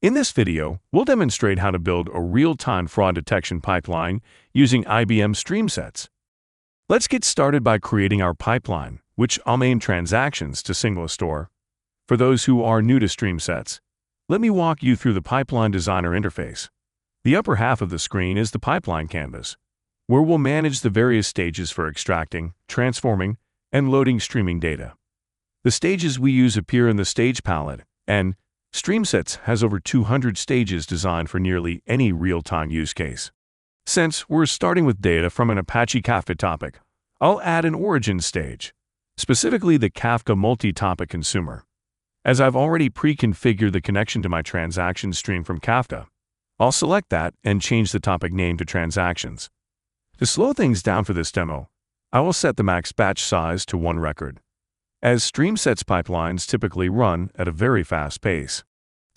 In this video, we'll demonstrate how to build a real-time fraud detection pipeline using IBM StreamSets. Let's get started by creating our pipeline, which I'll name transactions to single store. For those who are new to StreamSets, let me walk you through the Pipeline Designer interface. The upper half of the screen is the pipeline canvas, where we'll manage the various stages for extracting, transforming, and loading streaming data. The stages we use appear in the stage palette, and StreamSets has over 200 stages designed for nearly any real-time use case. Since we're starting with data from an Apache Kafka topic, I'll add an origin stage, specifically the Kafka multi-topic consumer. As I've already pre-configured the connection to my transaction stream from Kafka, I'll select that and change the topic name to transactions. To slow things down for this demo, I will set the max batch size to 1 record, as StreamSets pipelines typically run at a very fast pace.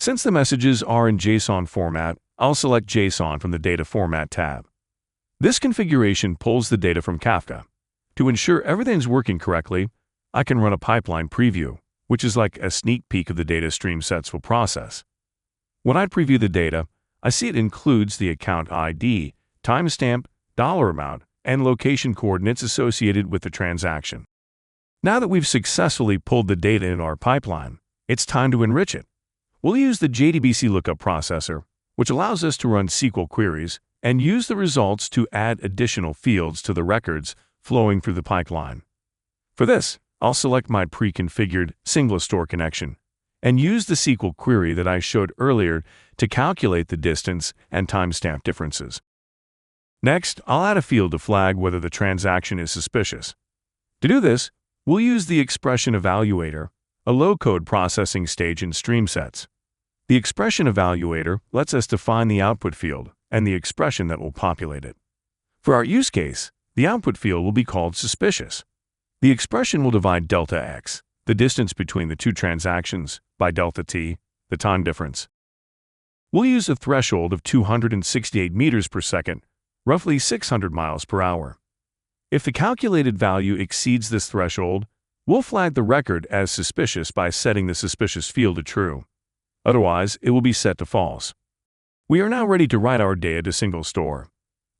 Since the messages are in JSON format, I'll select JSON from the Data Format tab. This configuration pulls the data from Kafka. To ensure everything's working correctly, I can run a pipeline preview, which is like a sneak peek of the data StreamSets will process. When I preview the data, I see it includes the account ID, timestamp, dollar amount, and location coordinates associated with the transaction. Now that we've successfully pulled the data in our pipeline, it's time to enrich it. We'll use the JDBC lookup processor, which allows us to run SQL queries and use the results to add additional fields to the records flowing through the pipeline. For this, I'll select my pre-configured single store connection and use the SQL query that I showed earlier to calculate the distance and timestamp differences. Next, I'll add a field to flag whether the transaction is suspicious. To do this, we'll use the expression evaluator, a low-code processing stage in StreamSets. The expression evaluator lets us define the output field and the expression that will populate it. For our use case, the output field will be called suspicious. The expression will divide delta x, the distance between the two transactions, by delta t, the time difference. We'll use a threshold of 268 meters per second, roughly 600 miles per hour. If the calculated value exceeds this threshold, we'll flag the record as suspicious by setting the suspicious field to true. Otherwise, it will be set to false. We are now ready to write our data to single store.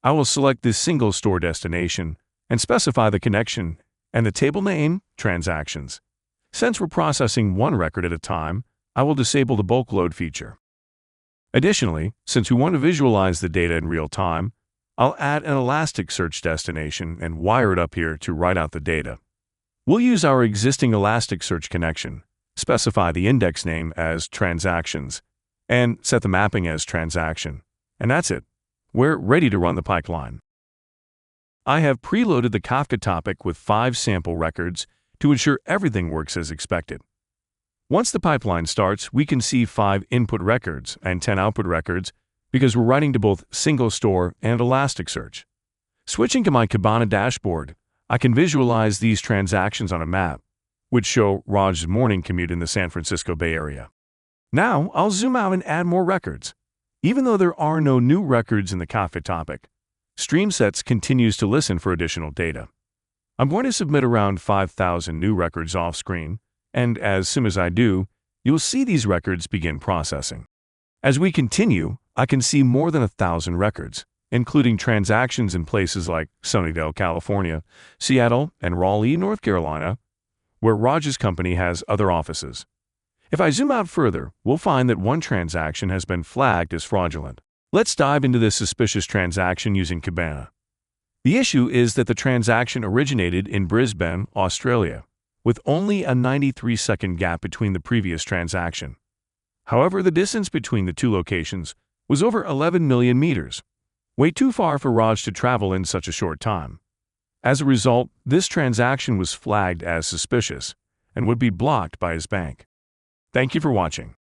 I will select this single store destination and specify the connection and the table name, transactions. Since we're processing one record at a time, I will disable the bulk load feature. Additionally, since we want to visualize the data in real time, I'll add an Elasticsearch destination and wire it up here to write out the data. We'll use our existing Elasticsearch connection, specify the index name as transactions, and set the mapping as transaction. And that's it. We're ready to run the pipeline. I have preloaded the Kafka topic with 5 sample records to ensure everything works as expected. Once the pipeline starts, we can see 5 input records and 10 output records because we're writing to both single store and Elasticsearch. Switching to my Kibana dashboard, I can visualize these transactions on a map, which show Raj's morning commute in the San Francisco Bay Area. Now, I'll zoom out and add more records. Even though there are no new records in the Kafka topic, StreamSets continues to listen for additional data. I'm going to submit around 5,000 new records off-screen, and as soon as I do, you'll see these records begin processing. As we continue, I can see more than 1,000 records, including transactions in places like Sunnyvale, California, Seattle, and Raleigh, North Carolina, where Raj's company has other offices. If I zoom out further, we'll find that one transaction has been flagged as fraudulent. Let's dive into this suspicious transaction using Kibana. The issue is that the transaction originated in Brisbane, Australia, with only a 93-second gap between the previous transaction. However, the distance between the two locations was over 11 million meters, way too far for Raj to travel in such a short time. As a result, this transaction was flagged as suspicious and would be blocked by his bank. Thank you for watching.